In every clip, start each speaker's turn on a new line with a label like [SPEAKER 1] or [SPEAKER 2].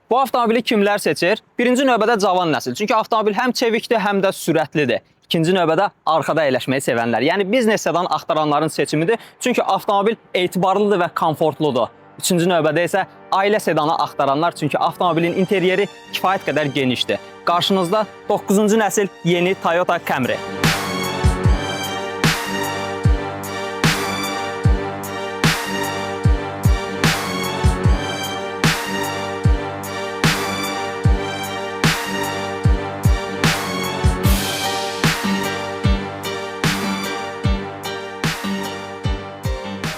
[SPEAKER 1] Bu avtomobili kimlər seçir? Birinci növbədə cavan nəsil. Çünki avtomobil həm çevikdir, həm də sürətlidir. İkinci növbədə arxada əyləşməyi sevənlər. Yəni biznes sedan axtaranların seçimidir. Çünki avtomobil etibarlıdır və komfortludur. Üçüncü növbədə isə ailə sedanı axtaranlar. Çünki avtomobilin interyeri kifayət qədər genişdir. Qarşınızda 9-cu nəsil yeni Toyota Camry.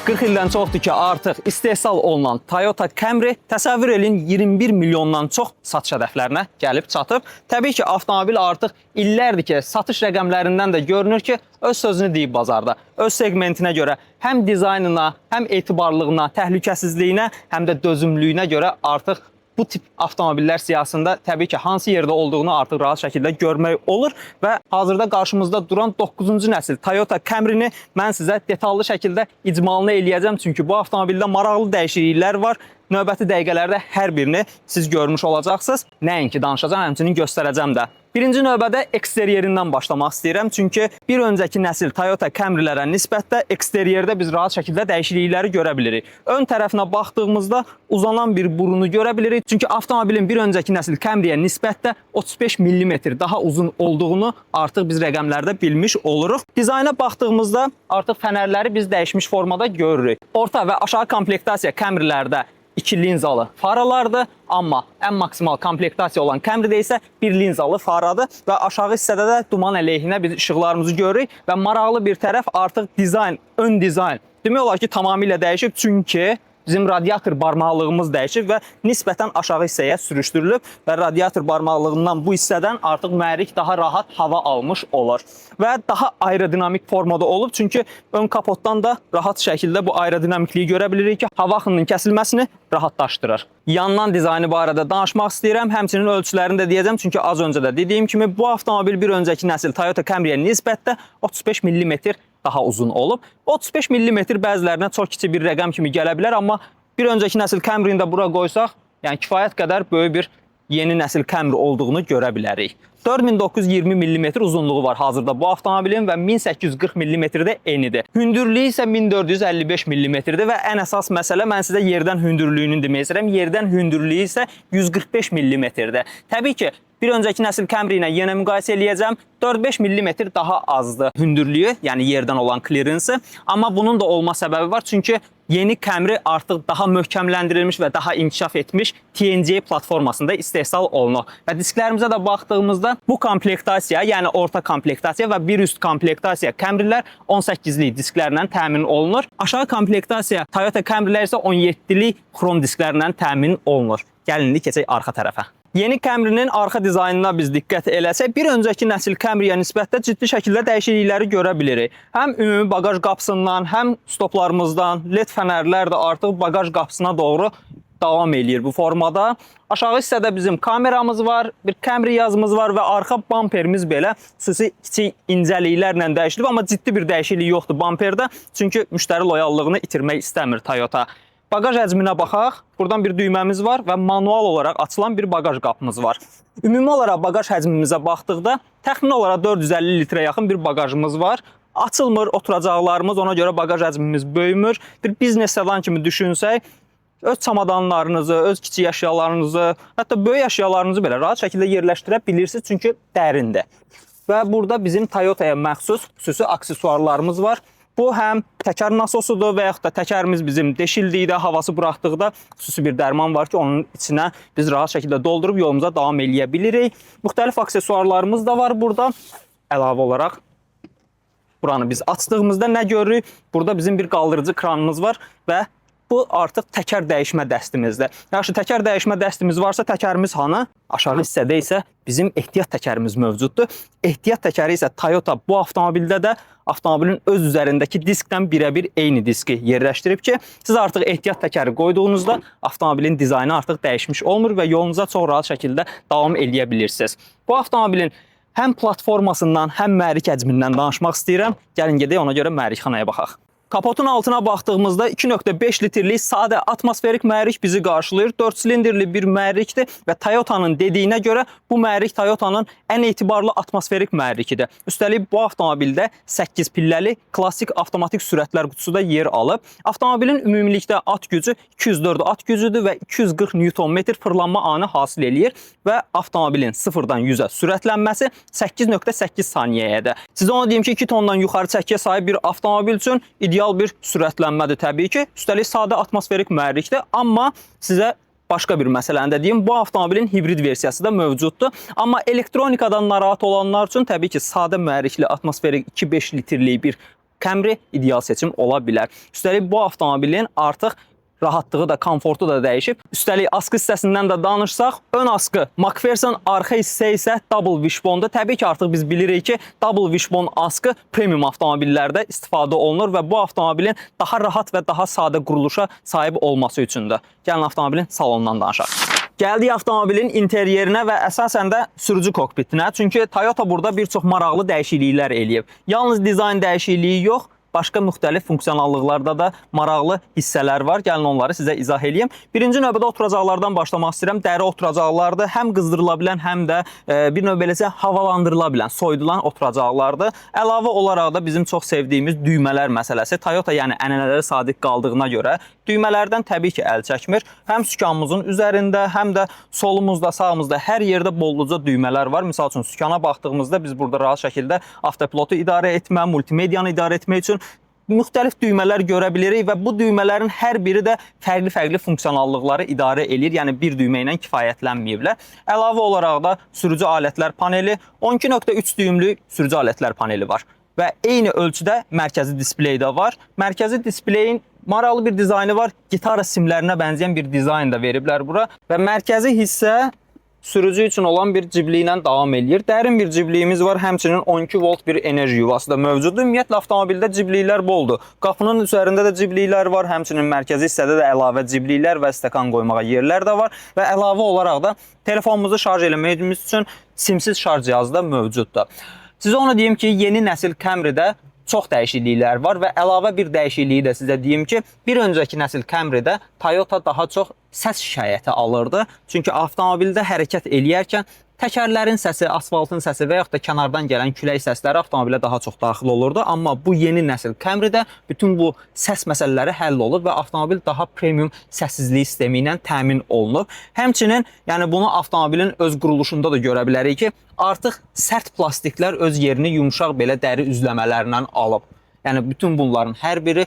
[SPEAKER 1] 40 ildən çoxdur ki, artıq istehsal olunan Toyota Camry təsəvvür edin 21 milyondan çox satış hədəflərinə gəlib çatıb. Təbii ki, avtomobil artıq illərdir ki, satış rəqəmlərindən də görünür ki, öz sözünü deyib bazarda. Öz segmentinə görə həm dizaynına, həm etibarlılığına, təhlükəsizliyinə, həm də dözümlülüyünə görə artıq bu tip avtomobillər siyahısında təbii ki, hansı yerdə olduğunu artıq rahat şəkildə görmək olur və hazırda qarşımızda duran 9-cu nəsil Toyota Camry-ni mən sizə detallı şəkildə icmalını eləyəcəm. Çünki bu avtomobildə maraqlı dəyişikliklər var. Növbəti dəqiqələrdə hər birini siz görmüş olacaqsınız. Nəinki danışacağım, həmçinin göstərəcəm də. Birinci növbədə eksteryerindən başlamaq istəyirəm. Çünki bir öncəki nəsil Toyota Camry-lərə nisbətdə eksteryerdə biz rahat şəkildə dəyişiklikləri görə bilirik. Ön tərəfinə baxdığımızda uzanan bir burunu görə bilirik. Çünki avtomobilin bir öncəki nəsil Camry-yə nisbətdə 35 mm daha uzun olduğunu artıq biz rəqəmlərdə bilmiş oluruq. Dizayna baxdığımızda artıq fənərləri biz dəyişmiş formada görürük. Orta və aşağı komplektasiya Camry-lərdə 2 linzalı faralardır, amma ən maksimal komplektasiya olan Camry-də isə 1 linzalı faradır və aşağı hissədə də duman əleyhinə biz işıqlarımızı görürük və maraqlı bir tərəf artıq dizayn, ön dizayn demək olar ki, tamamilə dəyişib, çünki bizim radiator barmaqlığımız dəyişib və nisbətən aşağı hissəyə sürüşdürülüb və radiator barmaqlığından bu hissədən artıq mühərrik daha rahat hava almış olur və daha aerodinamik formada olub, çünki ön kapotdan da rahat şəkildə bu aerodinamikliyi görə bilirik ki, hava axınının kəsilməsini rahatlaşdırır. Yandan dizaynı barədə danışmaq istəyirəm, həmçinin ölçülərini də deyəcəm, çünki az öncə də dediyim kimi bu avtomobil bir öncəki nəsil Toyota Camry-yə nisbətdə 35 mm daha uzun olub. 35 mm bəzilərinə çox kiçik bir rəqəm kimi gələ bilər, amma bir öncəki nəsil Camry-ni də bura qoysaq, yəni kifayət qədər böyük bir yeni nəsil Camry olduğunu görə bilərik. 4920 mm uzunluğu var hazırda bu avtomobilin və 1840 mm-də enidir. Hündürlüyü isə 1455 mm-dir və ən əsas məsələ, mən sizə yerdən hündürlüyünü demək istəyirəm. Yerdən hündürlüyü isə 145 mm-dir. Təbii ki, bir öncəki nəsil Camry ilə yenə müqayisə eləyəcəm. 4-5 mm daha azdır hündürlüyü, yəni yerdən olan clearance-ı. Amma bunun da olma səbəbi var, çünki yeni Camry artıq daha möhkəmləndirilmiş və daha inkişaf etmiş TNGA platformasında istehsal olunur. Və disklərimizə də baxdığımızda bu komplektasiya, yəni orta komplektasiya və bir üst komplektasiya Camry-lər 18-lik disklərlə təmin olunur. Aşağı komplektasiya Toyota Camry-lər isə 17-lik xrom disklərlə təmin olunur. Gəlin indi keçək arxa tərəfə. Yeni Camry-nin arxa dizaynına biz diqqət eləsək, bir öncəki nəsil Camry-yə nisbətdə ciddi şəkildə dəyişiklikləri görə bilirik. Həm ümumi bagaj qapısından, həm stoplarımızdan, LED fənərlər də artıq bagaj qapısına doğru davam eləyir bu formada. Aşağı hissədə bizim kameramız var, bir Camry yazımız var və arxa bamperimiz belə xüsusi kiçik incəliklərlə dəyişilib, amma ciddi bir dəyişiklik yoxdur bamperdə, çünki müştəri loyallığını itirmək istəmir Toyota. Bagaj həcminə baxaq, buradan bir düyməmiz var və manual olaraq açılan bir bagaj qapımız var. Ümumi olaraq bagaj həcmimizə baxdıqda təxmin olaraq 450 litrə yaxın bir bagajımız var. Açılmır oturacaqlarımız, ona görə bagaj həcmimiz böyümür. Bir biznes sedan kimi düşünsək, öz çamadanlarınızı, öz kiçik əşyalarınızı, hətta böyük əşyalarınızı belə rahat şəkildə yerləşdirə bilirsiniz, çünki dərindir. Və burada bizim Toyota'ya məxsus xüsusi aksesuarlarımız var. Bu həm təkər nasosudur və yaxud da təkərimiz bizim deşildikdə, havası buraxdıqda xüsusi bir dərman var ki, onun içinə biz rahat şəkildə doldurub yolumuza davam eləyə bilirik. Müxtəlif aksesuarlarımız da var burada. Əlavə olaraq buranı biz açdığımızda nə görürük? Burada bizim bir qaldırıcı kranımız var və bu artıq təkər dəyişmə dəstimizdir. Yaxşı, təkər dəyişmə dəstimiz varsa, təkərimiz hanı? Aşağı hissədə isə bizim ehtiyat təkərimiz mövcuddur. Ehtiyat təkəri isə Toyota bu avtomobildə də avtomobilin öz üzərindəki diskdən birəbir eyni diski yerləşdirib ki, siz artıq ehtiyat təkəri qoyduğunuzda avtomobilin dizaynı artıq dəyişmiş olmur və yolunuza çox rahat şəkildə davam eləyə bilirsiniz. Bu avtomobilin həm platformasından, həm mühərrik həcmindən danışmaq istəyirəm. Gəlin gedək, ona görə mühərrikxanaya baxaq. Kapotun altına baxdığımızda 2.5 litrlik sadə atmosferik mühərrik bizi qarşılayır. 4 silindrli bir mühərrikdir və Toyota'nın dediyinə görə bu mühərrik Toyota'nın ən etibarlı atmosferik mühərrikidir. Üstəlik bu avtomobildə 8 pilləli klassik avtomatik sürətlər qutusu da yer alıb. Avtomobilin ümumilikdə at gücü 204 at gücüdür və 240 Nm fırlanma anı hasil eləyir və avtomobilin 0-dan 100-ə sürətlənməsi 8.8 saniyəyədir. Sizə onu deyim ki, 2 tondan yuxarı çəkiyə sahib bir avtomobil üçün ideal bir sürətlənmədir təbii ki. Üstəlik sadə atmosferik mühərrikdir, amma sizə başqa bir məsələni də deyim, bu avtomobilin hibrid versiyası da mövcuddur. Amma elektronikadan narahat olanlar üçün təbii ki, sadə mühərrikli atmosferik 2.5 litrlik bir Camry ideal seçim ola bilər. Üstəlik bu avtomobilin artıq rahatlığı da, komfortu da dəyişib. Üstəlik askı hissəsindən də danışsaq, ön askı McPherson, arxa hissə isə double wishbone'dur. Təbii ki, artıq biz bilirik ki, double wishbone askı premium avtomobillərdə istifadə olunur və bu avtomobilin daha rahat və daha sadə quruluşa sahib olması üçündür. Gəlin avtomobilin salonundan danışaq. Gəldik avtomobilin interyerinə və əsasən də sürücü kokpitinə. Çünki Toyota burada bir çox maraqlı dəyişikliklər eləyib. Yalnız dizayn dəyişikliyi yox, başqa müxtəlif funksiyonallıqlarda da maraqlı hissələr var. Gəlin onları sizə izah edeyim. Birinci növbədə oturacaqlardan başlamaq istəyirəm. Dəri oturacaqlardır. Həm qızdırıla bilən, həm də bir növ beləcə havalandırıla bilən, soyudulan oturacaqlardır. Əlavə olaraq da bizim çox sevdiyimiz düymələr məsələsi. Toyota yəni ənənələrə sadiq qaldığına görə düymələrdən təbii ki, əl çəkmir. Həm sükanımızın üzərində, həm də solumuzda, sağımızda hər yerdə bolluca düymələr var. Misal üçün sükana baxdığımızda biz burada rahat şəkildə avtopilotu idarə etmə, multimediyanı idarə etmək üçün müxtəlif düymələr görə bilirik və bu düymələrin hər biri də fərqli funksiyonallıqları idarə edir. Yəni bir düymə ilə kifayətlənməyiblər. Əlavə olaraq da sürücü alətlər paneli, 12.3 düymlük sürücü alətlər paneli var və eyni ölçüdə mərkəzi displey də var. Mərkəzi displeyin maraqlı bir dizaynı var. Gitara simlərinə bənzəyən bir dizayn da veriblər bura və mərkəzi hissə sürücü üçün olan bir cibli ilə davam edir. Dərin bir cibliyimiz var, həmçinin 12 volt bir enerji yuvası da mövcuddur. Ümumiyyətlə avtomobildə cibliklər boldur. Qapının üzərində də cibliklər var, həmçinin mərkəzi hissədə də əlavə cibliklər və stəkan qoymağa yerlər də var və əlavə olaraq da telefonumuzu şarj etməyimiz üçün simsiz şarj cihazı da mövcuddur. Sizə onu deyim ki, yeni nəsil Camry-də çox dəyişikliklər var və əlavə bir dəyişikliyi də sizə deyim ki, bir öncəki nəsil Camry-də Toyota daha çox səs şikayəti alırdı. Çünki avtomobildə hərəkət eləyərkən təkərlərin səsi, asfaltın səsi və yaxud da kənardan gələn külək səsləri avtomobilə daha çox daxil olurdu. Amma bu yeni nəsil Camry-də bütün bu səs məsələləri həll olub və avtomobil daha premium səssizlik sistemi ilə təmin olunub. Həmçinin, yəni bunu avtomobilin öz quruluşunda da görə bilərik ki, artıq sərt plastiklər öz yerini yumşaq belə dəri üzləmələrlə alıb. Yəni bütün bunların hər biri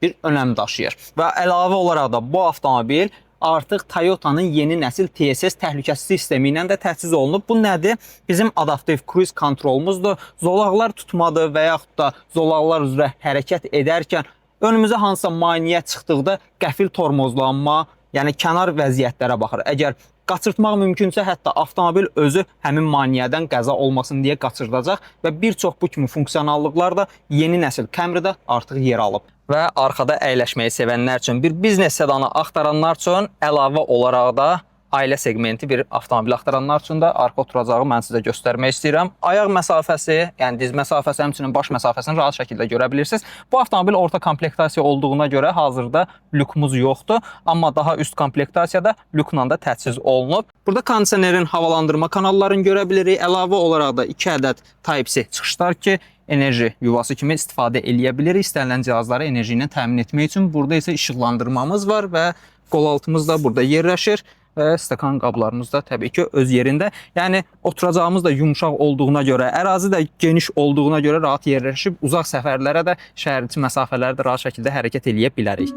[SPEAKER 1] bir önəm daşıyır. Və əlavə olaraq da bu avtomobil artıq Toyota'nın yeni nəsil TSS təhlükəsizlik sistemi ilə də təchiz olunub. Bu nədir? Bizim adaptiv cruise kontrolumuzdur. Zolaqlar tutmadır və yaxud da zolaqlar üzrə hərəkət edərkən önümüzə hansısa maneə çıxdıqda qəfil tormozlanma, yəni kənar vəziyyətlərə baxır. Əgər qaçırtmaq mümkünsə, hətta avtomobil özü həmin maneədən qəza olmasın deyə qaçırdacaq və bir çox bu kimi funksiyonallıqlar da yeni nəsil Camry-də artıq yer alıb. Və arxada əyləşməyi sevənlər üçün, bir biznes sedanı axtaranlar üçün əlavə olaraq da ailə segmenti bir avtomobil axtaranlar üçün də arxa oturacağı mən sizə göstərmək istəyirəm. Ayaq məsafəsi, yəni diz məsafəsi, həmçinin baş məsafəsini rahat şəkildə görə bilirsiniz. Bu avtomobil orta komplektasiya olduğuna görə hazırda lükumuz yoxdur, amma daha üst komplektasiyada lükla da təchiz olunub. Burada kondisionerin havalandırma kanallarını görə bilirik. Əlavə olaraq da 2 ədəd Type-C çıxışlar ki, enerji yuvası kimi istifadə eləyə bilirik. İstənilən cihazları enerji ilə təmin etmək üçün. Burada isə işıqlandırmamız var və qolaltımız da burada yerləşir. Və stəkan qablarımız da təbii ki öz yerində. Yəni oturacağımız da yumşaq olduğuna görə, ərazi də geniş olduğuna görə rahat yerləşib uzaq səfərlərə də, şəhər içi məsafələrə də rahat şəkildə hərəkət eləyə bilərik.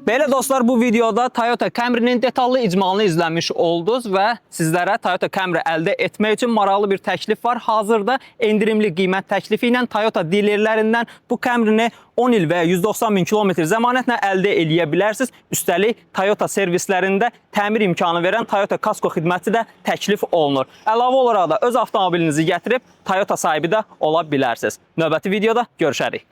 [SPEAKER 1] Belə dostlar, bu videoda Toyota Camry-nin detallı icmalını izləmiş oldunuz və sizlərə Toyota Camry əldə etmək üçün maraqlı bir təklif var. Hazırda endirimli qiymət təklifi ilə Toyota dilerlərindən bu Camry-ni 10 il və 190 min kilometr zəmanətlə əldə eləyə bilərsiniz. Üstəlik Toyota servislərində təmir imkanı verən Toyota Kasko xidməti də təklif olunur. Əlavə olaraq da öz avtomobilinizi gətirib Toyota sahibi də ola bilərsiniz. Növbəti videoda görüşərik.